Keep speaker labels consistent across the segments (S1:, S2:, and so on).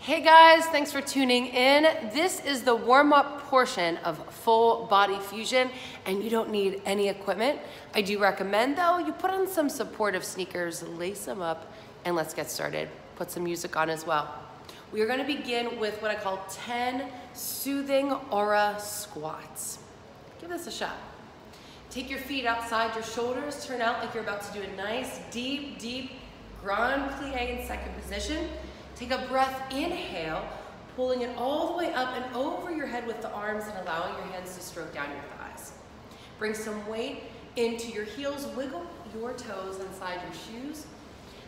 S1: Hey guys, thanks for tuning in. This is the warm-up portion of full body fusion, and you don't need any equipment. I do recommend though, you put on some supportive sneakers, lace them up, and let's get started. Put some music on as well. We are gonna begin with what I call 10 soothing aura squats. Give this a shot. Take your feet outside your shoulders, turn out like you're about to do a nice deep grand plie in second position. Take a breath, inhale, pulling it all the way up and over your head with the arms and allowing your hands to stroke down your thighs. Bring some weight into your heels, wiggle your toes inside your shoes.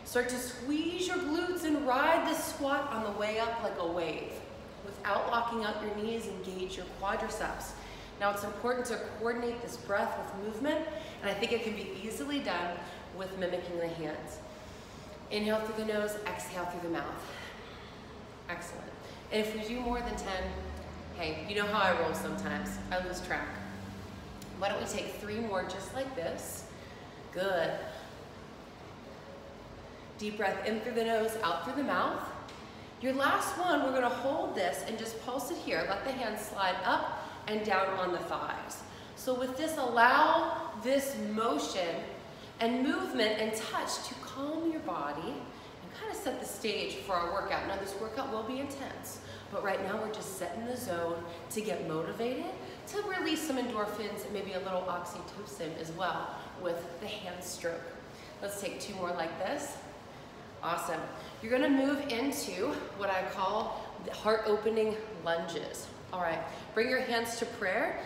S1: Start to squeeze your glutes and ride this squat on the way up like a wave. Without locking out your knees, engage your quadriceps. Now it's important to coordinate this breath with movement, and I think it can be easily done with mimicking the hands. Inhale through the nose, exhale through the mouth. Excellent. And if we do more than 10, hey, you know how I roll sometimes. I lose track. Why don't we take 3 more just like this? Good. Deep breath in through the nose, out through the mouth. Your last one, we're gonna hold this and just pulse it here. Let the hands slide up and down on the thighs. So with this, allow this motion and movement and touch to calm your body and kind of set the stage for our workout. Now this workout will be intense, but right now we're just setting the zone to get motivated, to release some endorphins and maybe a little oxytocin as well with the hand stroke. Let's take 2 more like this. Awesome. You're gonna move into what I call the heart opening lunges. All right, bring your hands to prayer.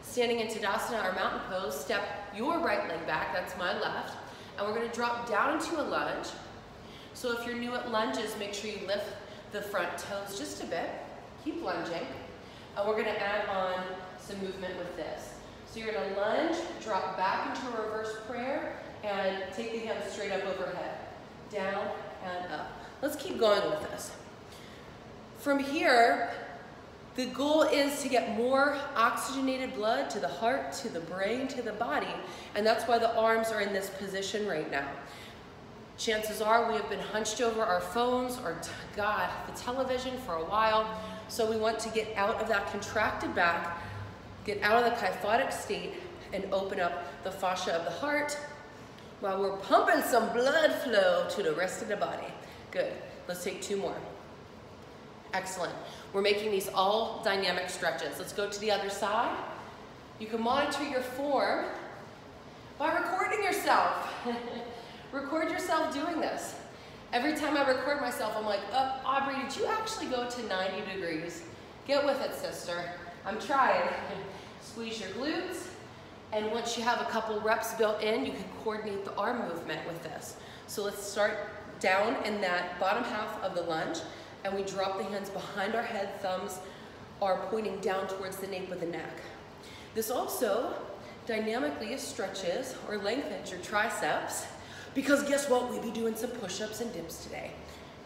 S1: Standing in Tadasana or mountain pose, step your right leg back, that's my left, and we're gonna drop down into a lunge. So if you're new at lunges, make sure you lift the front toes just a bit, keep lunging, and we're gonna add on some movement with this. So you're gonna lunge, drop back into a reverse prayer, and take the hands straight up overhead, down and up. Let's keep going with this. From here, the goal is to get more oxygenated blood to the heart, to the brain, to the body, and that's why the arms are in this position right now. Chances are we have been hunched over our phones or, God, the television for a while, so we want to get out of that contracted back, get out of the kyphotic state, and open up the fascia of the heart while we're pumping some blood flow to the rest of the body. Good. Let's take 2 more. Excellent. We're making these all dynamic stretches. Let's go to the other side. You can monitor your form by recording yourself. Record yourself doing this. Every time I record myself, I'm like, oh, Aubrey, did you actually go to 90 degrees? Get with it, sister. I'm trying. Squeeze your glutes. And once you have a couple reps built in, you can coordinate the arm movement with this. So let's start down in that bottom half of the lunge. And we drop the hands behind our head, thumbs are pointing down towards the nape of the neck. This also dynamically stretches or lengthens your triceps, because guess what? We'll be doing some push-ups and dips today.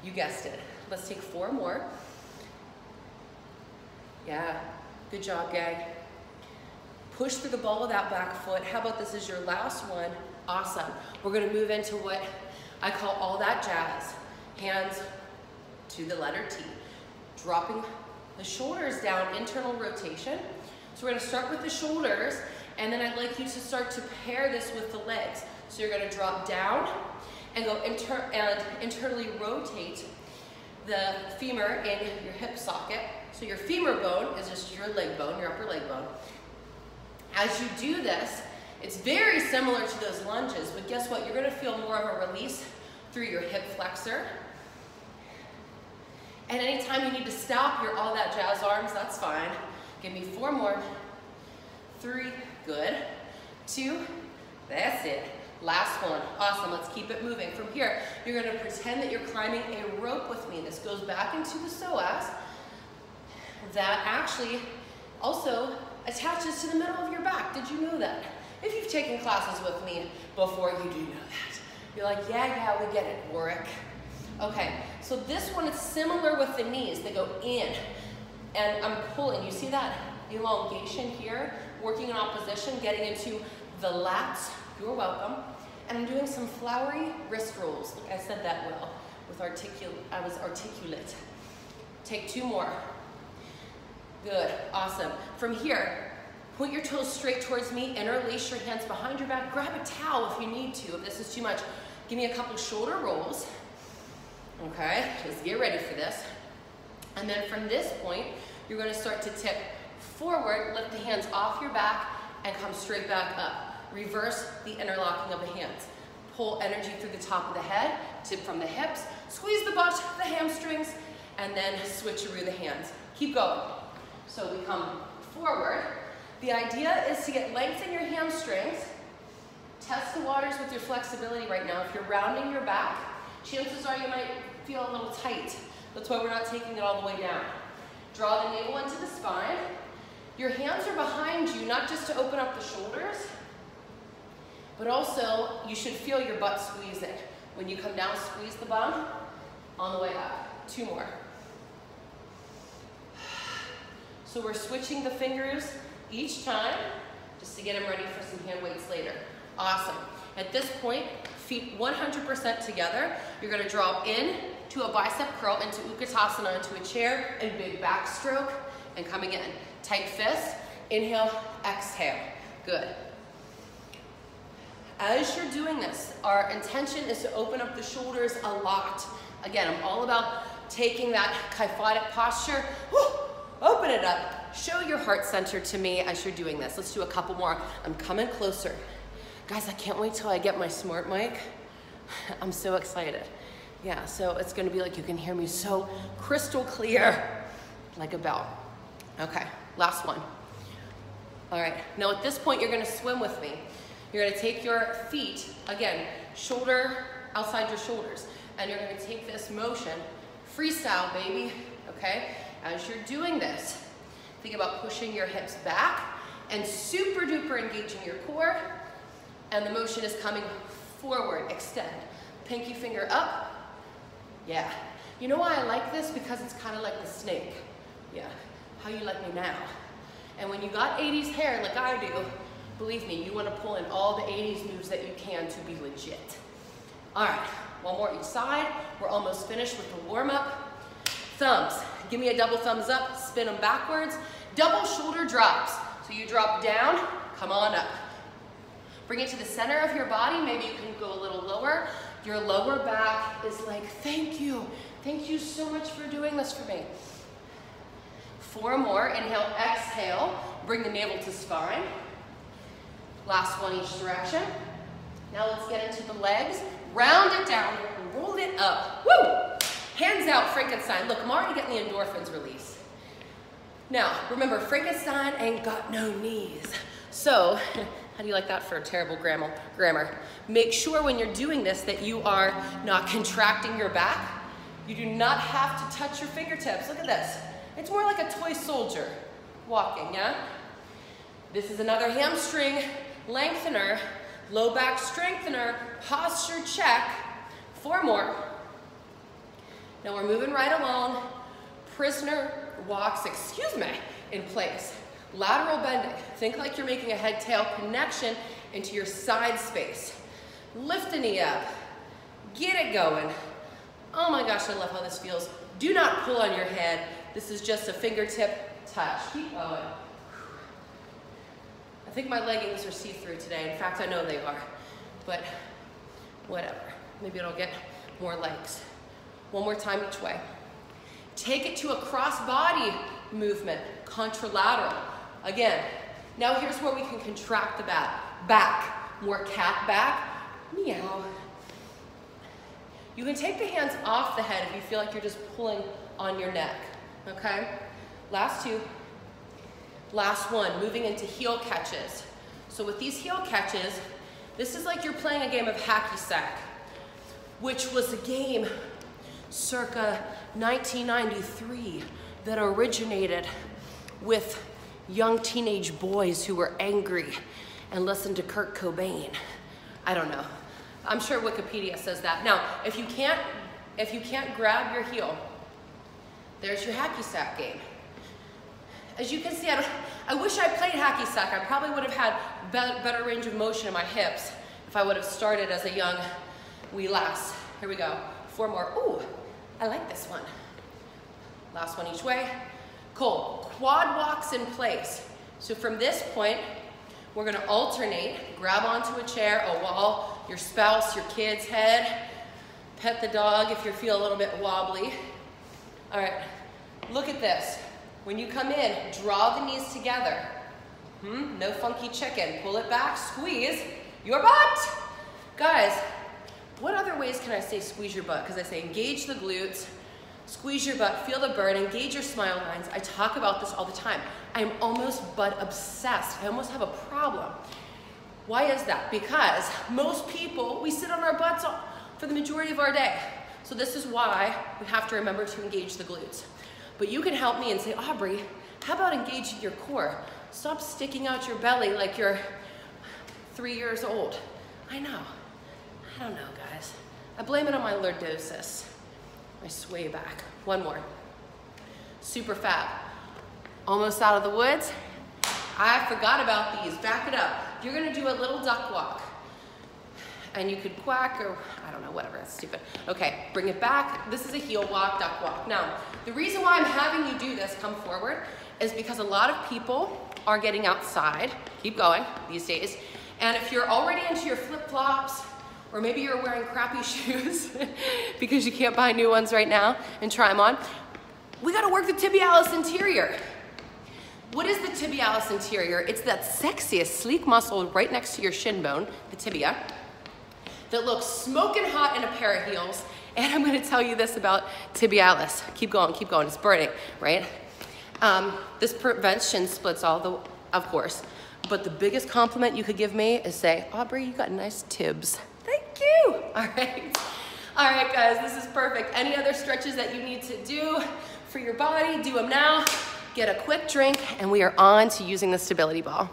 S1: You guessed it. Let's take 4 more. Yeah, good job, gang. Push through the ball of that back foot. How about this is your last one? Awesome. We're gonna move into what I call all that jazz. Hands to the letter T. Dropping the shoulders down, internal rotation. So we're gonna start with the shoulders, and then I'd like you to start to pair this with the legs. So you're gonna drop down and go internally rotate the femur in your hip socket. So your femur bone is just your leg bone, your upper leg bone. As you do this, it's very similar to those lunges, but guess what? You're gonna feel more of a release through your hip flexor. And anytime you need to stop your all that jazz arms, that's fine. Give me 4 more. 3, good. 2, that's it. Last one, awesome, let's keep it moving. From here, you're gonna pretend that you're climbing a rope with me. This goes back into the psoas. That actually also attaches to the middle of your back. Did you know that? If you've taken classes with me before, you do know that. You're like, yeah, we get it, Warwick. Okay, so this one is similar with the knees. They go in, and I'm pulling. You see that elongation here? Working in opposition, getting into the lats. You're welcome. And I'm doing some flowery wrist rolls. Look, I said that well. I was articulate. Take 2 more. Good, awesome. From here, point your toes straight towards me, interlace your hands behind your back, grab a towel if you need to, if this is too much. Give me a couple shoulder rolls. Okay, just get ready for this. And then from this point, you're gonna start to tip forward, lift the hands off your back, and come straight back up. Reverse the interlocking of the hands. Pull energy through the top of the head, tip from the hips, squeeze the butt, the hamstrings, and then switcheroo the hands. Keep going. So we come forward. The idea is to get length in your hamstrings. Test the waters with your flexibility right now. If you're rounding your back, chances are you might feel a little tight. That's why we're not taking it all the way down. Draw the navel into the spine. Your hands are behind you, not just to open up the shoulders, but also you should feel your butt squeezing. When you come down, squeeze the bum on the way up. 2 more. So we're switching the fingers each time just to get them ready for some hand weights later. Awesome. At this point, feet 100% together. You're gonna drop in to a bicep curl, into Utkatasana, into a chair, and big backstroke, and come again. Tight fist, inhale, exhale. Good. As you're doing this, our intention is to open up the shoulders a lot. Again, I'm all about taking that kyphotic posture, open it up, show your heart center to me as you're doing this. Let's do a couple more. I'm coming closer. Guys, I can't wait till I get my smart mic. I'm so excited. Yeah, so it's gonna be like you can hear me so crystal clear, like a bell. Okay, last one. All right, now at this point, you're gonna swim with me. You're gonna take your feet, again, shoulder outside your shoulders, and you're gonna take this motion, freestyle, baby, okay? As you're doing this, think about pushing your hips back and super duper engaging your core, and the motion is coming forward, extend. Pinky finger up, yeah. You know why I like this? Because it's kind of like the snake, yeah. How you like me now? And when you got 80s hair like I do, believe me, you want to pull in all the 80s moves that you can to be legit. All right, one more each side. We're almost finished with the warm-up. Thumbs, give me a double thumbs up, spin them backwards. Double shoulder drops. So you drop down, come on up. Bring it to the center of your body. Maybe you can go a little lower. Your lower back is like, thank you. Thank you so much for doing this for me. 4 more, inhale, exhale. Bring the navel to spine. Last one each direction. Now let's get into the legs. Round it down, roll it up. Woo! Hands out, Frankenstein. Look, I'm already getting the endorphins release. Now, remember, Frankenstein ain't got no knees. So, how do you like that for a terrible grammar? Make sure when you're doing this that you are not contracting your back. You do not have to touch your fingertips. Look at this. It's more like a toy soldier walking, yeah? This is another hamstring lengthener, low back strengthener, posture check. 4 more. Now we're moving right along. Prisoner walks, in place. Lateral bending. Think like you're making a head-tail connection into your side space. Lift the knee up. Get it going. Oh my gosh, I love how this feels. Do not pull on your head. This is just a fingertip touch. Keep going. I think my leggings are see-through today. In fact, I know they are, but whatever. Maybe it'll get more legs. One more time each way. Take it to a cross-body movement, contralateral. Again, now here's where we can contract the back. More cat back, meow. You can take the hands off the head if you feel like you're just pulling on your neck, okay? Last 2. Last one, moving into heel catches. So with these heel catches, this is like you're playing a game of hacky sack, which was a game circa 1993 that originated with young teenage boys who were angry and listened to Kurt Cobain. I don't know. I'm sure Wikipedia says that. Now, if you can't grab your heel, there's your hacky sack game. As you can see, I wish I played hacky sack. I probably would have had better range of motion in my hips if I would have started as a young wee lass. Here we go. 4 more. Ooh, I like this one. Last one each way. Cool. Quad walks in place. So from this point, we're gonna alternate, grab onto a chair, a wall, your spouse, your kid's head, pet the dog if you feel a little bit wobbly. All right, look at this. When you come in, draw the knees together. No funky chicken. Pull it back, squeeze your butt. Guys, what other ways can I say squeeze your butt? Because I say engage the glutes, squeeze your butt, feel the burn, engage your smile lines. I talk about this all the time. I'm almost butt obsessed. I almost have a problem. Why is that? Because most people, we sit on our butts for the majority of our day. So this is why we have to remember to engage the glutes. But you can help me and say, Aubrey, how about engaging your core? Stop sticking out your belly like you're 3 years old. I know. I don't know, guys. I blame it on my lordosis. I sway back. One more. Super fab. Almost out of the woods. I forgot about these. Back it up. You're gonna do a little duck walk. And you could quack or, I don't know, whatever, that's stupid. Okay, bring it back. This is a heel walk, duck walk. Now, the reason why I'm having you do this, come forward, is because a lot of people are getting outside, keep going these days, and if you're already into your flip-flops, or maybe you're wearing crappy shoes because you can't buy new ones right now and try them on, we gotta work the tibialis anterior. What is the tibialis anterior? It's that sexiest, sleek muscle right next to your shin bone, the tibia, that looks smoking hot in a pair of heels. And I'm gonna tell you this about tibialis. Keep going, it's burning, right? This prevents shin splits, of course. But the biggest compliment you could give me is say, Aubrey, you got nice tibs. Thank you. All right, guys, this is perfect. Any other stretches that you need to do for your body, do them now. Get a quick drink, and we are on to using the stability ball.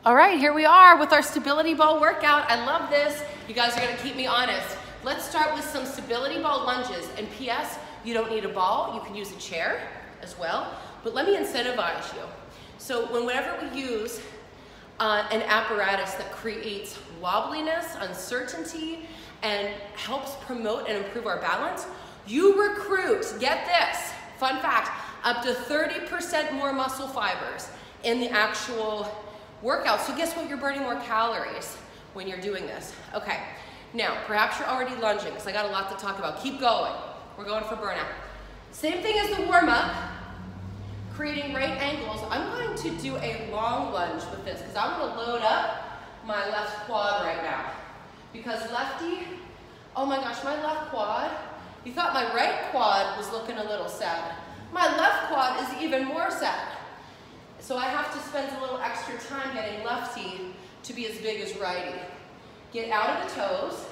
S1: All right, here we are with our stability ball workout. I love this. You guys are gonna keep me honest. Let's start with some stability ball lunges. And P.S., you don't need a ball. You can use a chair as well. But let me incentivize you. So whenever we use an apparatus that creates wobbliness, uncertainty, and helps promote and improve our balance, you recruit, get this, fun fact, up to 30% more muscle fibers in the actual workout. So guess what? You're burning more calories when you're doing this. Okay, now perhaps you're already lunging because I got a lot to talk about. Keep going. We're going for burnout. Same thing as the warm-up, creating right angles. I'm going to do a long lunge with this because I'm going to load up my left quad right now. Because lefty, oh my gosh, my left quad, you thought my right quad was looking a little sad. My left quad is even more sad. So I have to spend a little extra time getting lefty to be as big as righty. Get out of the toes.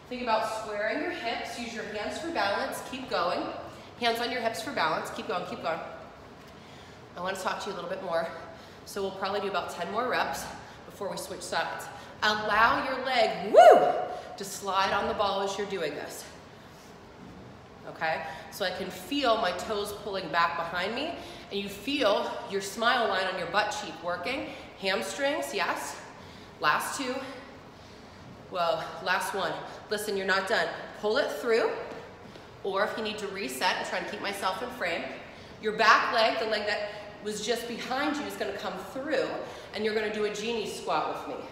S1: Think about squaring your hips. Use your hands for balance. Keep going. Hands on your hips for balance. Keep going, keep going. I want to talk to you a little bit more. So we'll probably do about 10 more reps before we switch sides. Allow your leg, to slide on the ball as you're doing this. Okay? So I can feel my toes pulling back behind me, and you feel your smile line on your butt cheek working. Hamstrings, yes. Last two. Whoa, last one. Listen, you're not done. Pull it through, or if you need to reset, I'm trying to keep myself in frame. Your back leg, the leg that was just behind you, is gonna come through, and you're gonna do a genie squat with me.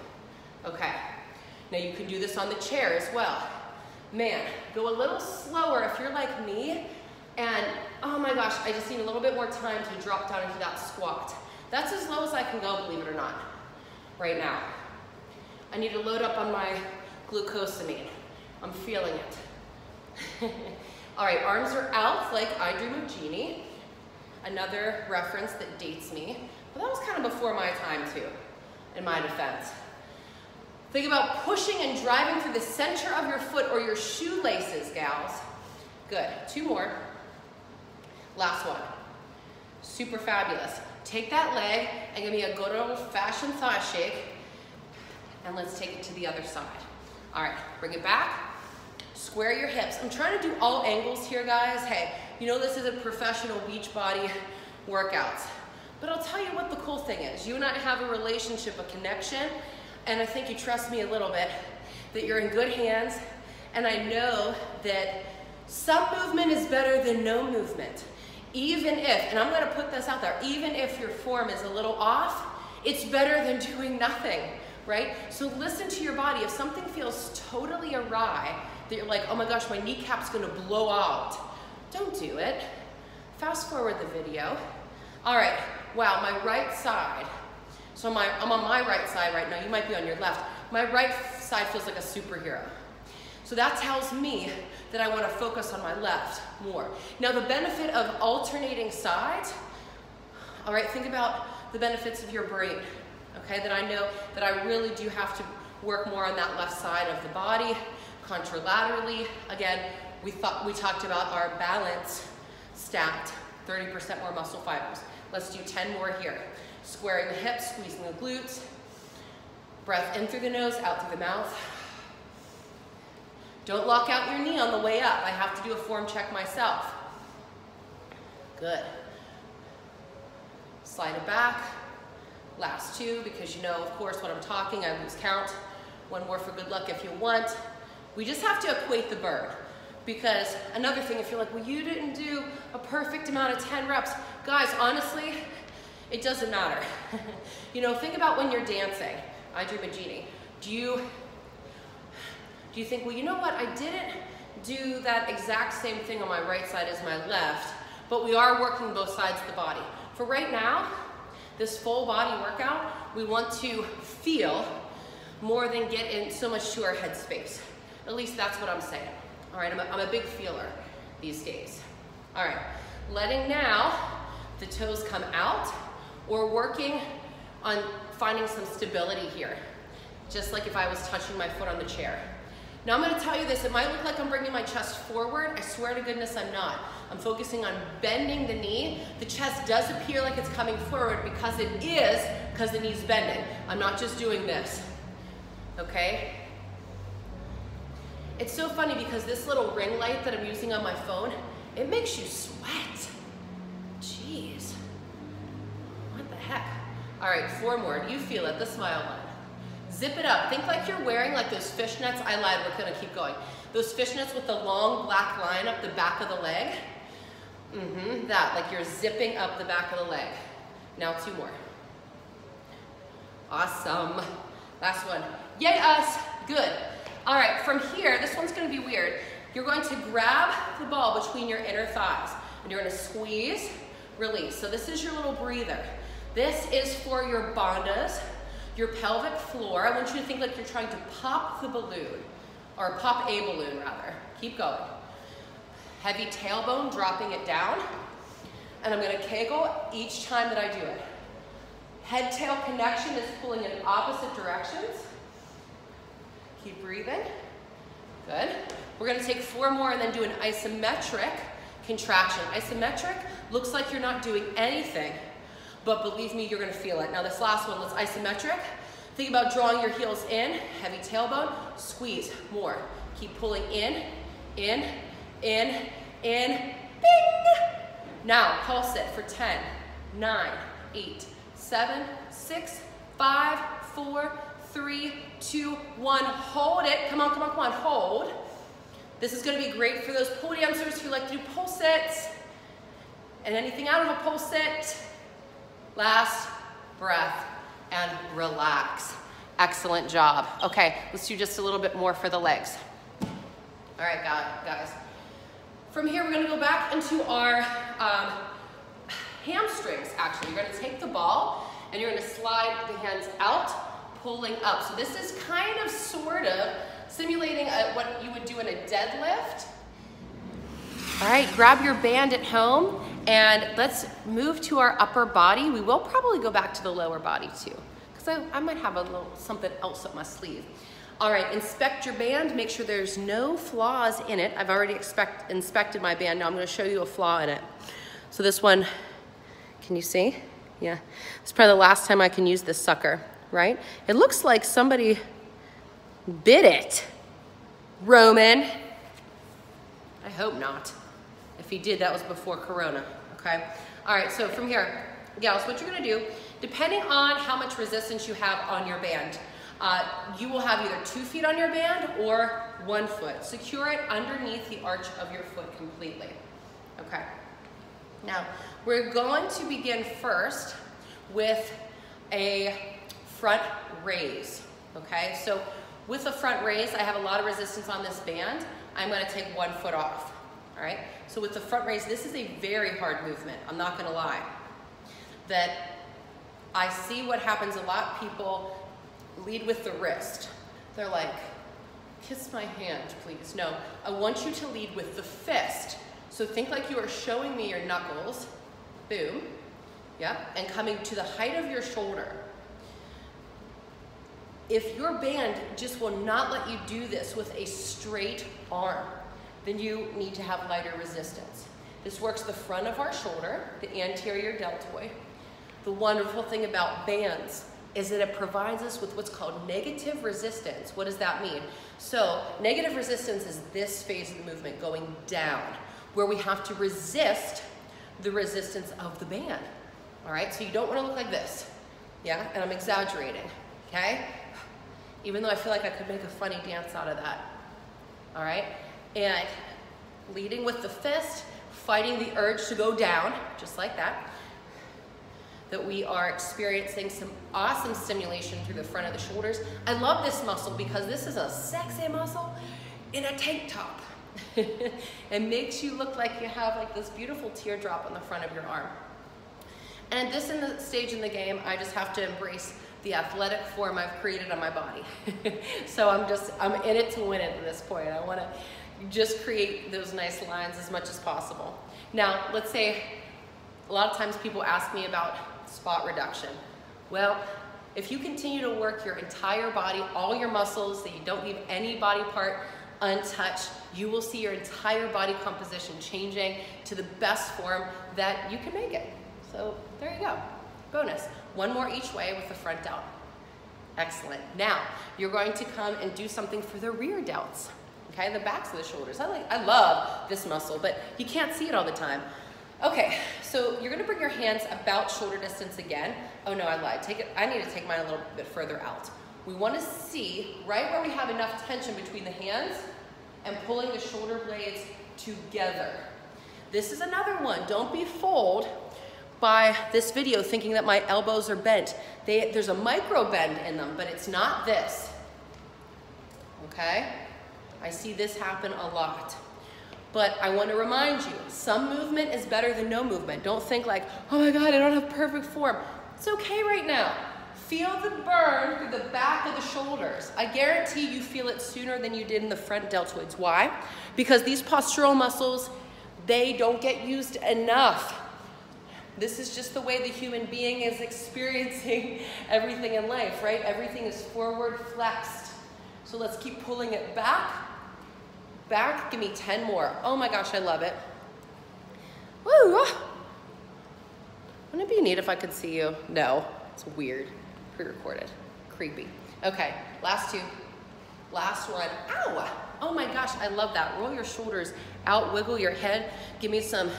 S1: Okay, now you can do this on the chair as well. Man, go a little slower if you're like me, and oh my gosh, I just need a little bit more time to drop down into that squat. That's as low as I can go, believe it or not, right now. I need to load up on my glucosamine. I'm feeling it. All right, arms are out like I Dream of Jeannie. Another reference that dates me, but that was kind of before my time too, in my defense. Think about pushing and driving through the center of your foot or your shoelaces, gals. Good, two more. Last one. Super fabulous. Take that leg and give me a good old-fashioned thigh shake, and let's take it to the other side. All right, bring it back. Square your hips. I'm trying to do all angles here, guys. Hey, you know this isn't professional beach body workouts, but I'll tell you what the cool thing is. You and I have a relationship, a connection, and I think you trust me a little bit, that you're in good hands, and I know that Some movement is better than no movement. Even if, and I'm gonna put this out there, even if your form is a little off, it's better than doing nothing, right? So listen to your body. If something feels totally awry, that you're like, oh my gosh, my kneecap's gonna blow out, don't do it. Fast forward the video. All right, wow, my right side. So I'm on my right side right now. You might be on your left. My right side feels like a superhero. So that tells me that I want to focus on my left more. Now the benefit of alternating sides, all right, think about the benefits of your brain, okay? That I know that I really do have to work more on that left side of the body, contralaterally. Again, we talked about our balance stacked, 30% more muscle fibers. Let's do 10 more here. Squaring the hips, squeezing the glutes. Breath in through the nose, out through the mouth. Don't lock out your knee on the way up. I have to do a form check myself. Good. Slide it back. Last two, because you know, of course, when I'm talking, I lose count. One more for good luck if you want. We just have to equate the bird. Because another thing, if you're like, well, you didn't do a perfect amount of 10 reps. Guys, honestly, it doesn't matter. You know, think about when you're dancing. I Dream a Genie. Do you think, well, you know what, I didn't do that exact same thing on my right side as my left, but we are working both sides of the body. For right now, this full body workout, we want to feel more than get in so much to our head space. At least that's what I'm saying. All right, I'm a big feeler these days. All right, letting now the toes come out, or working on finding some stability here, just like if I was touching my foot on the chair. Now I'm gonna tell you this, it might look like I'm bringing my chest forward. I swear to goodness I'm not. I'm focusing on bending the knee. The chest does appear like it's coming forward because it is, because the knee's bending. I'm not just doing this, okay? It's so funny because this little ring light that I'm using on my phone, it makes you sweat. Jeez, what the heck? All right, 4 more, do you feel it, the smile line. Zip it up. Think like you're wearing like those fishnets. I lied, we're gonna keep going. Those fishnets with the long black line up the back of the leg. That, like you're zipping up the back of the leg. Now 2 more. Awesome. Last one. Yay us, good. All right, from here, this one's gonna be weird. You're going to grab the ball between your inner thighs and you're gonna squeeze, release. So this is your little breather. This is for your bandhas, your pelvic floor. I want you to think like you're trying to pop the balloon, or pop a balloon rather. Keep going. Heavy tailbone, dropping it down. And I'm gonna kegel each time that I do it. Head-tail connection is pulling in opposite directions. Keep breathing. Good. We're gonna take 4 more and then do an isometric contraction. Isometric looks like you're not doing anything, but believe me, you're gonna feel it. Now this last one, let's isometric. Think about drawing your heels in, heavy tailbone, squeeze, more. Keep pulling in, in, bing! Now pulse it for 10, 9, 8, 7, 6, 5, 4, 3, 2, 1. Hold it, come on, come on, come on, hold. This is gonna be great for those pole dancers who like to do pulse sits, and anything out of a pulse sit. Last breath and relax. Excellent job. Okay, let's do just a little bit more for the legs. All right, guys. From here, we're gonna go back into our hamstrings, actually. You're gonna take the ball and you're gonna slide the hands out, pulling up. So this is kind of, sort of, simulating what you would do in a deadlift. All right, grab your band at home and let's move to our upper body. We will probably go back to the lower body too, because I might have a little something else up my sleeve. All right, inspect your band, make sure there's no flaws in it. I've already inspected my band. Now I'm gonna show you a flaw in it. So this one, can you see? Yeah, it's probably the last time I can use this sucker, right? It looks like somebody bit it. Roman. I hope not. If he did, that was before Corona, okay? All right, so from here, gals, what you're gonna do, depending on how much resistance you have on your band, You will have either 2 feet on your band or 1 foot. Secure it underneath the arch of your foot completely. Okay. Now, we're going to begin first with a front raise. Okay, so with a front raise, I have a lot of resistance on this band. I'm going to take 1 foot off. All right, so with the front raise, this is a very hard movement. I'm not going to lie. That I see what happens a lot. People lead with the wrist. They're like, kiss my hand, please. No, I want you to lead with the fist. So think like you are showing me your knuckles. Boom. Yeah, and coming to the height of your shoulder. If your band just will not let you do this with a straight arm, then you need to have lighter resistance. This works the front of our shoulder, the anterior deltoid. The wonderful thing about bands is that it provides us with what's called negative resistance. What does that mean? So negative resistance is this phase of the movement going down, where we have to resist the resistance of the band. All right, so you don't want to look like this. Yeah, and I'm exaggerating, okay? Even though I feel like I could make a funny dance out of that. All right, and leading with the fist, fighting the urge to go down, just like that. That we are experiencing some awesome stimulation through the front of the shoulders. I love this muscle because this is a sexy muscle in a tank top. It makes you look like you have like this beautiful teardrop on the front of your arm. And this in the stage in the game, I just have to embrace the athletic form I've created on my body. So I'm in it to win it at this point. I want to just create those nice lines as much as possible. Now, let's say a lot of times people ask me about spot reduction. Well, if you continue to work your entire body, all your muscles, that you don't leave any body part untouched, you will see your entire body composition changing to the best form that you can make it. So there you go. Bonus. 1 more each way with the front delt. Excellent. Now, you're going to come and do something for the rear delts. Okay, the backs of the shoulders. I love this muscle, but you can't see it all the time. Okay, so you're gonna bring your hands about shoulder distance again. Oh no, I lied. I need to take mine a little bit further out. We wanna see right where we have enough tension between the hands and pulling the shoulder blades together. This is another one. Don't be fooled by this video thinking that my elbows are bent. There's a micro bend in them, but it's not this. Okay? I see this happen a lot. But I want to remind you, some movement is better than no movement. Don't think like, oh my God, I don't have perfect form. It's okay right now. Feel the burn through the back of the shoulders. I guarantee you feel it sooner than you did in the front deltoids. Why? Because these postural muscles, they don't get used enough. This is just the way the human being is experiencing everything in life, right? Everything is forward flexed. So let's keep pulling it back. Back, give me 10 more. Oh my gosh, I love it. Woo! Wouldn't it be neat if I could see you? No, it's weird. Pre-recorded. Creepy. Okay, last 2. Last one. Ow! Oh my gosh, I love that. Roll your shoulders out, wiggle your head. Give me some,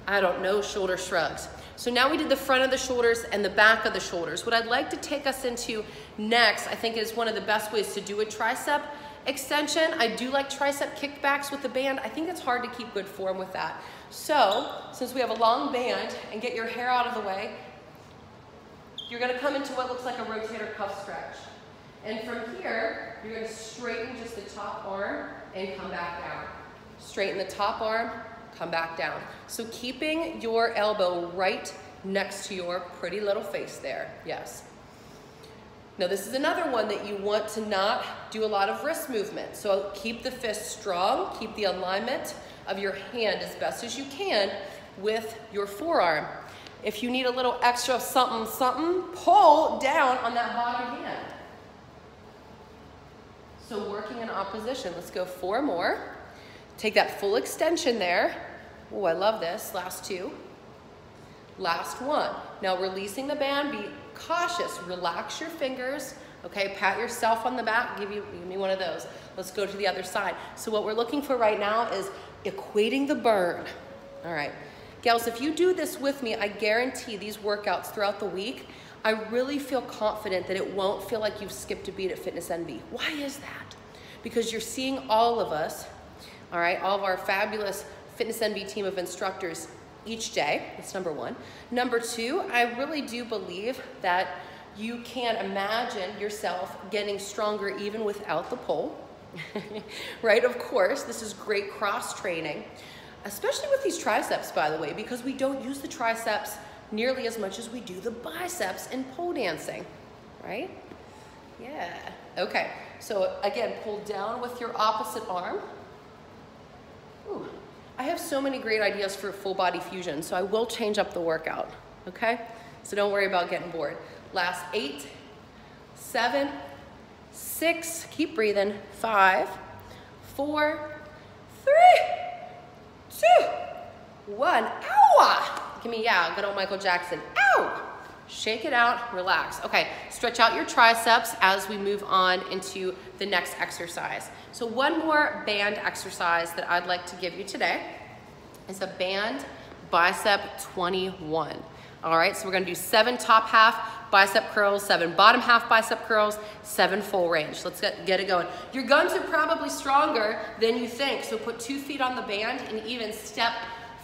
S1: I don't know, shoulder shrugs. So now we did the front of the shoulders and the back of the shoulders. What I'd like to take us into next, I think, is one of the best ways to do a tricep extension. I do like tricep kickbacks with the band. I think it's hard to keep good form with that. So, since we have a long band, and get your hair out of the way, you're gonna come into what looks like a rotator cuff stretch. And from here, you're gonna straighten just the top arm and come back down. Straighten the top arm, come back down. So keeping your elbow right next to your pretty little face there, yes. Now this is another one that you want to not do a lot of wrist movement. So keep the fist strong, keep the alignment of your hand as best as you can with your forearm. If you need a little extra something, something, pull down on that bottom hand. So working in opposition, let's go 4 more. Take that full extension there. Oh, I love this, last 2. Last 1. Now releasing the band, be cautious, relax your fingers, okay, pat yourself on the back, give me one of those. Let's go to the other side. So what we're looking for right now is equating the burn. All right, gals, if you do this with me, I guarantee these workouts throughout the week, I really feel confident that it won't feel like you've skipped a beat at Fitness Envy. Why is that? Because you're seeing all of us, all right, all of our fabulous Fitness Envy team of instructors each day. That's number one. Number two, I really do believe that you can imagine yourself getting stronger even without the pole, right? Of course, this is great cross training, especially with these triceps, by the way, because we don't use the triceps nearly as much as we do the biceps in pole dancing, right? Yeah. Okay, so again, pull down with your opposite arm. Ooh. I have so many great ideas for full body fusion, so I will change up the workout, okay? So don't worry about getting bored. Last 8, 7, 6, keep breathing, 5, 4, 3, 2, 1, ow! Give me, yeah, good old Michael Jackson, ow! Shake it out, relax. Okay, stretch out your triceps as we move on into the next exercise. So one more band exercise that I'd like to give you today is a band bicep 21. All right, so we're gonna do 7 top half bicep curls, 7 bottom half bicep curls, 7 full range. Let's get it going. Your guns are probably stronger than you think, so put 2 feet on the band and even step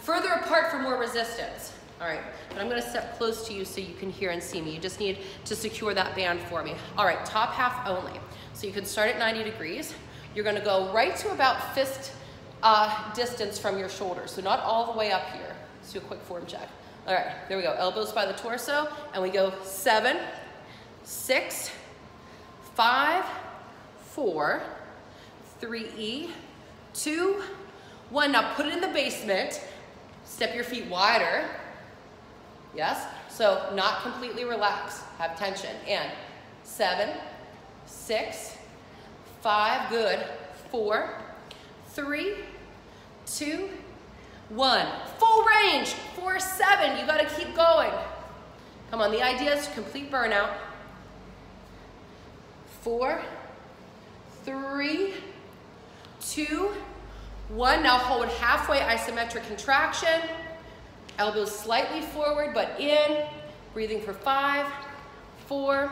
S1: further apart for more resistance. All right, but I'm gonna step close to you so you can hear and see me. You just need to secure that band for me. All right, top half only. So you can start at 90 degrees. You're gonna go right to about fist distance from your shoulders. So not all the way up here. Let's do a quick form check. All right, there we go. Elbows by the torso, and we go 7, 6, 5, 4, 3, 2, 1. Now put it in the basement. Step your feet wider. Yes? So not completely relaxed. Have tension. And 7, 6, 5, good. 4, 3, 2, 1. Full range. 4, 7. You got to keep going. Come on. The idea is complete burnout. 4, 3, 2, 1. Now hold halfway isometric contraction. Elbows slightly forward, but in. Breathing for 5, 4,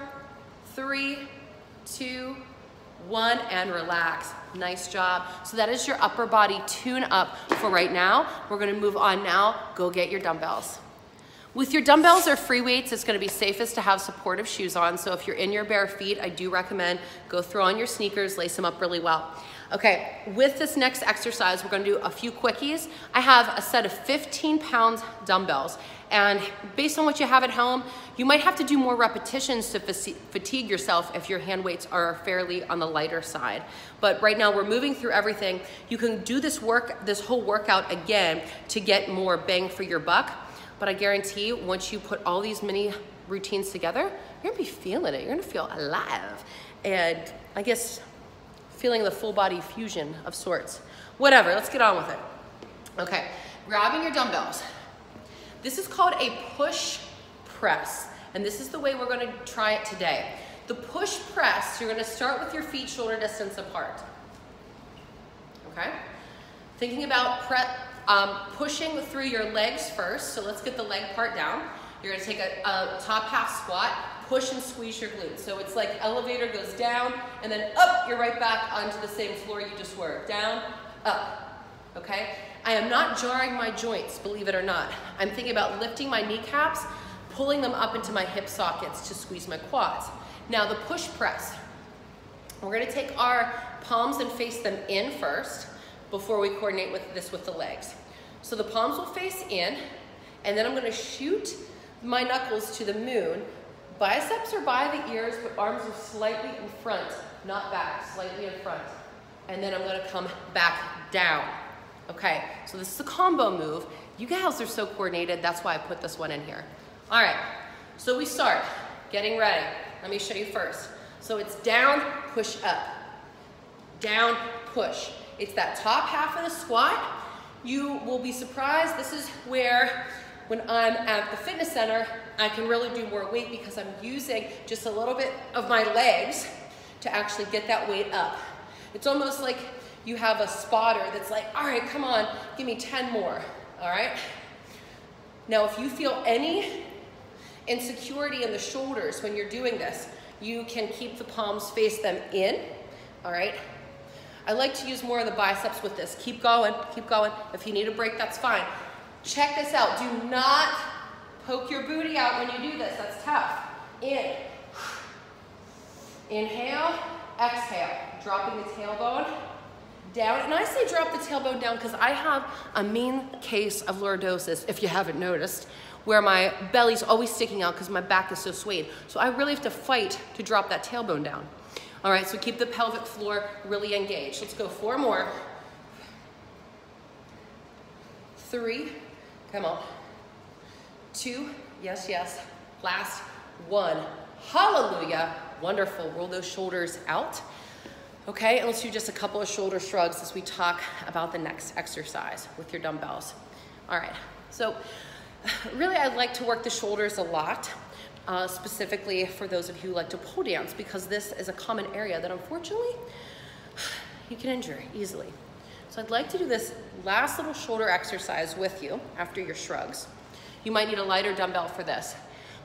S1: 3, 2, 1, and relax. Nice job. So that is your upper body tune up for right now. We're gonna move on now. Go get your dumbbells. With your dumbbells or free weights, it's gonna be safest to have supportive shoes on. So if you're in your bare feet, I do recommend go throw on your sneakers, lace them up really well. Okay, with this next exercise, we're gonna do a few quickies. I have a set of 15-pound dumbbells, and based on what you have at home, you might have to do more repetitions to fatigue yourself if your hand weights are fairly on the lighter side. But right now, we're moving through everything. You can do this whole workout again to get more bang for your buck, but I guarantee once you put all these mini routines together, you're gonna be feeling it. You're gonna feel alive. And I guess feeling the full body fusion of sorts. Whatever, let's get on with it. Okay, grabbing your dumbbells. This is called a push press, and this is the way we're gonna try it today. The push press, you're gonna start with your feet shoulder distance apart. Okay? Thinking about pushing through your legs first, so let's get the leg part down. You're gonna take a top half squat, push and squeeze your glutes. So it's like elevator goes down and then up, you're right back onto the same floor you just were. Down, up, okay? I am not jarring my joints, believe it or not. I'm thinking about lifting my kneecaps, pulling them up into my hip sockets to squeeze my quads. Now the push press. We're gonna take our palms and face them in first before we coordinate with the legs. So the palms will face in, and then I'm gonna shoot my knuckles to the moon. Biceps are by the ears, but arms are slightly in front, not back, slightly in front. And then I'm gonna come back down. Okay, so this is a combo move. You gals are so coordinated, that's why I put this one in here. All right, so we start, getting ready. Let me show you first. So it's down, push up. Down, push. It's that top half of the squat. You will be surprised, this is where when I'm at the fitness center, I can really do more weight because I'm using just a little bit of my legs to actually get that weight up. It's almost like you have a spotter that's like, all right, come on, give me 10 more, all right? Now, if you feel any Insecurity in the shoulders when you're doing this, you can keep the palms, face them in, all right? I like to use more of the biceps with this. Keep going, keep going. If you need a break, that's fine. Check this out. Do not poke your booty out when you do this. That's tough. In. Inhale, exhale. Dropping the tailbone down. And I say drop the tailbone down because I have a mean case of lordosis, if you haven't noticed, where my belly's always sticking out because my back is so swayed. So I really have to fight to drop that tailbone down. All right, so keep the pelvic floor really engaged. Let's go 4 more. 3, come on. 2, yes, yes. Last 1, hallelujah. Wonderful, roll those shoulders out. Okay, and let's do just a couple of shoulder shrugs as we talk about the next exercise with your dumbbells. All right, so really I'd like to work the shoulders a lot. Specifically for those of you who like to pole dance, because this is a common area that unfortunately you can injure easily. So I'd like to do this last little shoulder exercise with you after your shrugs. You might need a lighter dumbbell for this,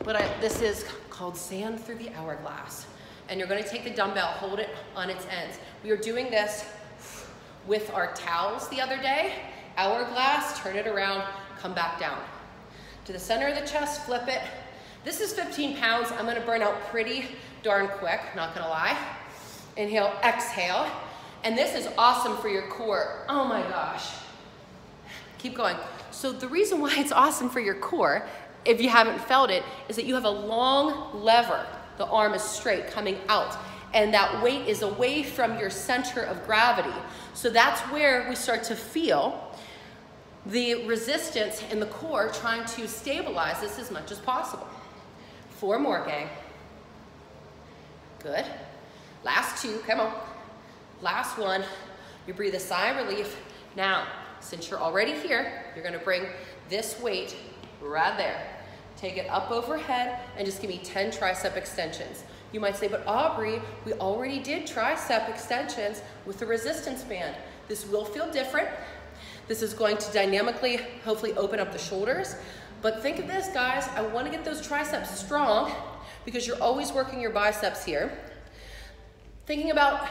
S1: but this is called sand through the hourglass. And you're going to take the dumbbell, hold it on its ends. We were doing this with our towels the other day. Hourglass, turn it around, come back down. To the center of the chest, flip it. This is 15 pounds. I'm gonna burn out pretty darn quick, not gonna lie. Inhale, exhale. And this is awesome for your core. Oh my gosh. Keep going. So the reason why it's awesome for your core, if you haven't felt it, is that you have a long lever. The arm is straight coming out. And that weight is away from your center of gravity. So that's where we start to feel the resistance in the core trying to stabilize this as much as possible. 4 more, gang. Good. Last 2, come on. Last 1. You breathe a sigh of relief. Now, since you're already here, you're gonna bring this weight right there. Take it up overhead and just give me 10 tricep extensions. You might say, but Aubrey, we already did tricep extensions with the resistance band. This will feel different. This is going to dynamically, hopefully open up the shoulders. But think of this, guys. I want to get those triceps strong because you're always working your biceps here. Thinking about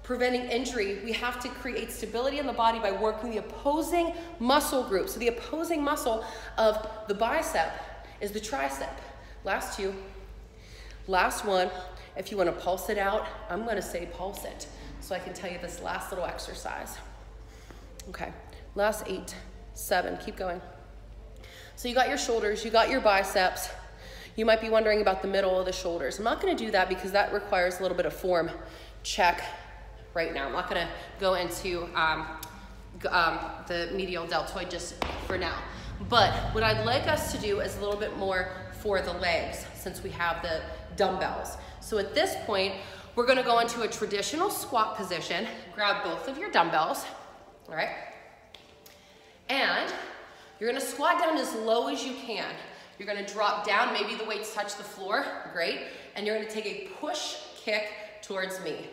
S1: preventing injury, we have to create stability in the body by working the opposing muscle group. So the opposing muscle of the bicep is the tricep. Last 2. Last 1. If you want to pulse it out, I'm going to say pulse it so I can tell you this last little exercise. Okay. Last 8, 7. Keep going. So you got your shoulders, you got your biceps. You might be wondering about the middle of the shoulders. I'm not gonna do that because that requires a little bit of form check right now. I'm not gonna go into the medial deltoid just for now. But what I'd like us to do is a little bit more for the legs since we have the dumbbells. So at this point, we're gonna go into a traditional squat position. Grab both of your dumbbells, all right? And you're gonna squat down as low as you can. You're gonna drop down, maybe the weights touch the floor, great. And you're gonna take a push kick towards me.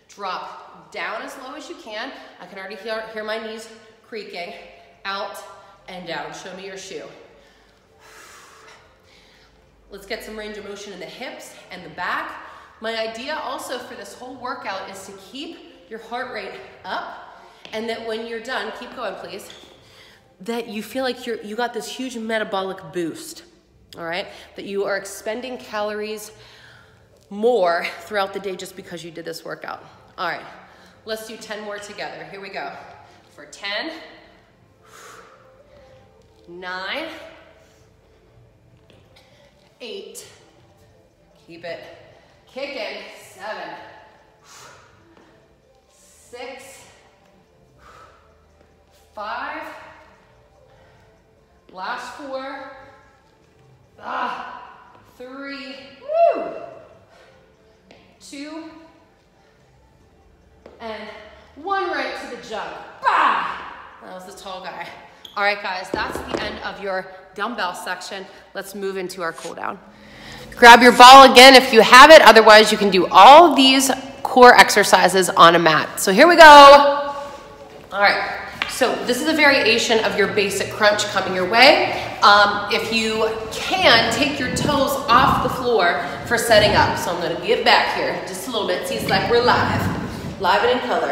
S1: Drop down as low as you can. I can already hear my knees creaking. Out and down, show me your shoe. Let's get some range of motion in the hips and the back. My idea also for this whole workout is to keep your heart rate up, and that when you're done, keep going please, that you feel like you got this huge metabolic boost, all right? That you are expending calories more throughout the day just because you did this workout. All right, let's do 10 more together. Here we go. For 10, 9, 8, keep it kicking, 7, 6, 5, last 4, 3, 2, and 1 right to the jump. Bah! That was the tall guy. All right, guys, that's the end of your dumbbell section. Let's move into our cool down. Grab your ball again if you have it. Otherwise, you can do all of these core exercises on a mat. So here we go. All right, So this is a variation of your basic crunch coming your way. If you can, take your toes off the floor for setting up. So I'm gonna get back here just a little bit. See, it's like we're live and in color.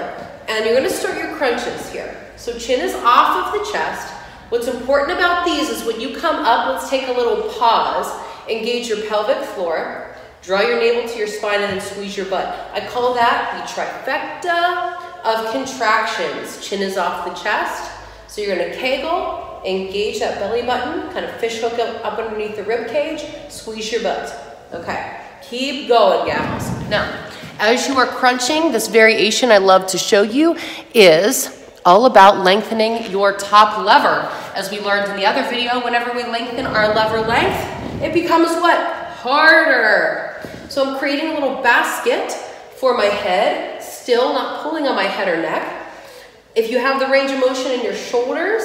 S1: And you're gonna start your crunches here. So chin is off of the chest. What's important about these is when you come up, let's take a little pause, engage your pelvic floor, draw your navel to your spine and then squeeze your butt. I call that the trifecta of contractions. Chin is off the chest. So you're gonna kegel, engage that belly button, kind of fish hook up underneath the rib cage, squeeze your butt. Okay, keep going, gals. Now, as you are crunching, this variation I love to show you is all about lengthening your top lever. As we learned in the other video, whenever we lengthen our lever length, it becomes what? Harder. So I'm creating a little basket for my head, still not pulling on my head or neck. If you have the range of motion in your shoulders,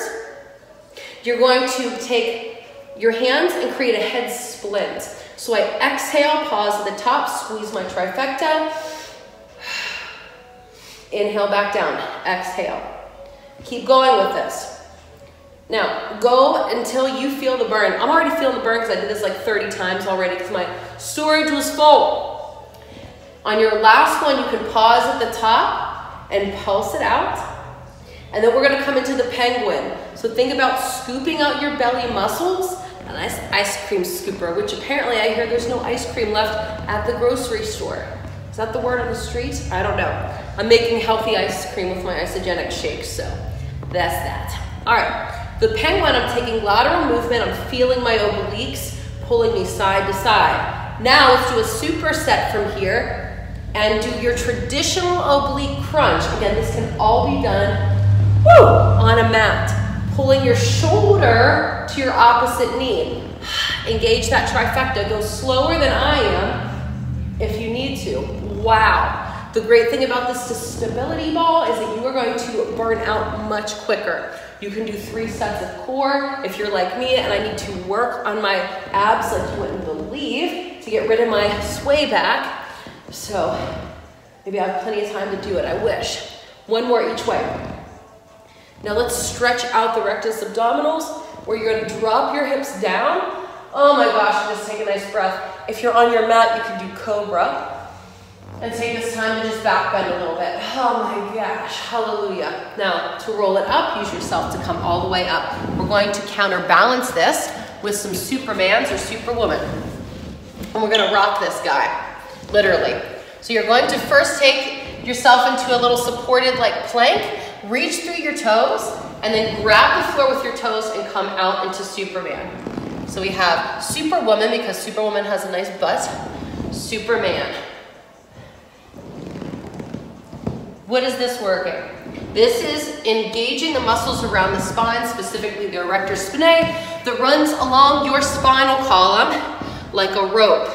S1: you're going to take your hands and create a head splint. So I exhale, pause at the top, squeeze my trifecta. Inhale back down, exhale. Keep going with this. Now, go until you feel the burn. I'm already feeling the burn because I did this like 30 times already because my storage was full. On your last one, you can pause at the top and pulse it out. And then we're gonna come into the penguin. So think about scooping out your belly muscles. A nice ice cream scooper, which apparently I hear there's no ice cream left at the grocery store. Is that the word on the street? I don't know. I'm making healthy ice cream with my isogenic shakes, so that's that. All right, the penguin, I'm taking lateral movement. I'm feeling my obliques pulling me side to side. Now let's do a superset from here and do your traditional oblique crunch. Again, this can all be done on a mat. Pulling your shoulder to your opposite knee. Engage that trifecta. Go slower than I am if you need to. Wow. The great thing about this stability ball is that you are going to burn out much quicker. You can do 3 sets of core if you're like me and I need to work on my abs like you wouldn't believe to get rid of my sway back. So maybe I have plenty of time to do it, I wish. One more each way. Now let's stretch out the rectus abdominals where you're gonna drop your hips down. Oh my gosh, just take a nice breath. If you're on your mat, you can do cobra. And take this time to just back bend a little bit. Oh my gosh, hallelujah. Now, to roll it up, use yourself to come all the way up. We're going to counterbalance this with some Supermans or Superwoman. And we're gonna rock this guy, literally. So you're going to first take yourself into a little supported like plank, reach through your toes, and then grab the floor with your toes and come out into Superman. So we have Superwoman because Superwoman has a nice butt. Superman. What is this working? This is engaging the muscles around the spine, specifically the erector spinae, that runs along your spinal column like a rope.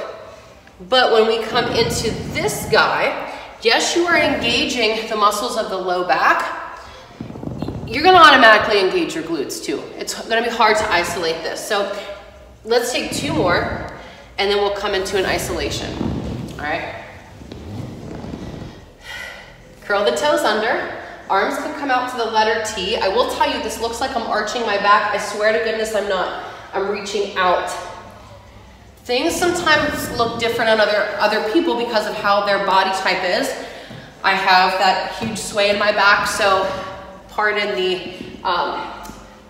S1: But when we come into this guy, yes, you are engaging the muscles of the low back. You're gonna automatically engage your glutes too. It's gonna be hard to isolate this. So let's take 2 more and then we'll come into an isolation, all right? Curl the toes under. Arms can come out to the letter T. I will tell you, this looks like I'm arching my back. I swear to goodness I'm not. I'm reaching out. Things sometimes look different on other people because of how their body type is. I have that huge sway in my back, so pardon the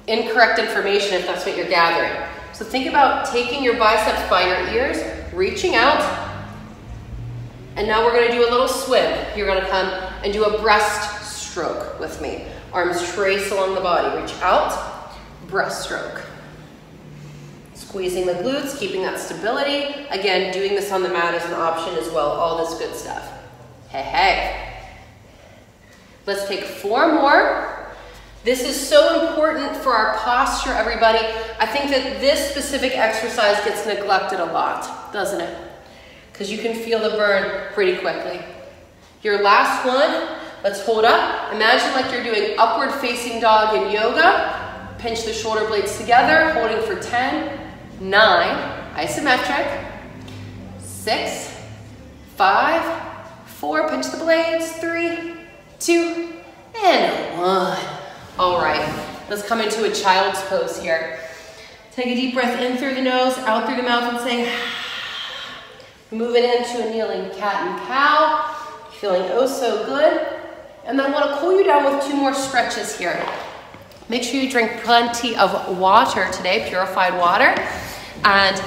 S1: incorrect information if that's what you're gathering. So think about taking your biceps by your ears, reaching out, and now we're gonna do a little swim. You're gonna come and do a breaststroke with me. Arms trace along the body, reach out, breaststroke. Squeezing the glutes, keeping that stability. Again, doing this on the mat is an option as well, all this good stuff. Hey, hey. Let's take 4 more. This is so important for our posture, everybody. I think that this specific exercise gets neglected a lot, doesn't it? Because you can feel the burn pretty quickly. Your last one, let's hold up. Imagine like you're doing upward facing dog in yoga. Pinch the shoulder blades together, holding for 10, 9, isometric, 6, 5, 4, pinch the blades, 3, 2, and 1. All right, let's come into a child's pose here. Take a deep breath in through the nose, out through the mouth, and say, moving into a kneeling cat and cow. Feeling oh so good. And then I want to cool you down with 2 more stretches here. Make sure you drink plenty of water today, purified water. And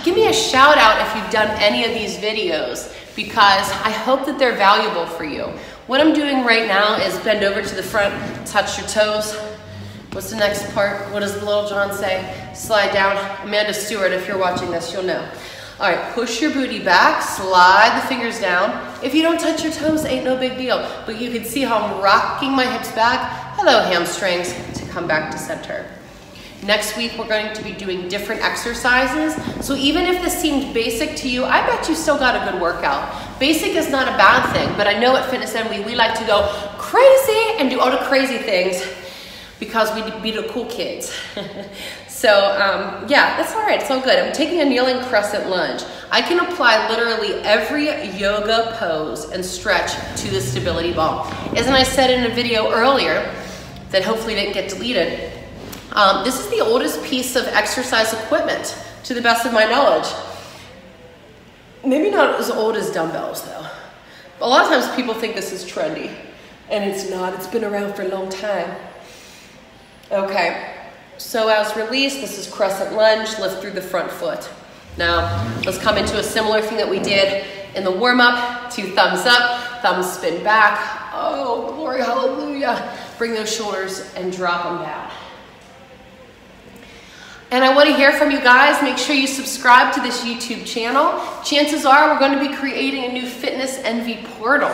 S1: give me a shout out if you've done any of these videos, because I hope that they're valuable for you. What I'm doing right now is bend over to the front, touch your toes. What's the next part? What does Little John say? Slide down. Amanda Stewart, if you're watching this, you'll know. All right, push your booty back, slide the fingers down. If you don't touch your toes, ain't no big deal. But you can see how I'm rocking my hips back. Hello, hamstrings, to come back to center. Next week, we're going to be doing different exercises. So even if this seemed basic to you, I bet you still got a good workout. Basic is not a bad thing, but I know at Fitness Envy, we like to go crazy and do all the crazy things because we be the cool kids. So yeah, that's all right, it's all good. I'm taking a kneeling crescent lunge. I can apply literally every yoga pose and stretch to the stability ball. As I said in a video earlier that hopefully didn't get deleted, this is the oldest piece of exercise equipment, to the best of my knowledge. Maybe not as old as dumbbells though. A lot of times people think this is trendy, and it's not. It's been around for a long time. Okay, so as released, this is crescent lunge, lift through the front foot. Now, let's come into a similar thing that we did in the warm-up. 2 thumbs up, thumbs spin back. Oh, glory, hallelujah. Bring those shoulders and drop them down. And I want to hear from you guys. Make sure you subscribe to this YouTube channel. Chances are we're going to be creating a new Fitness Envy portal.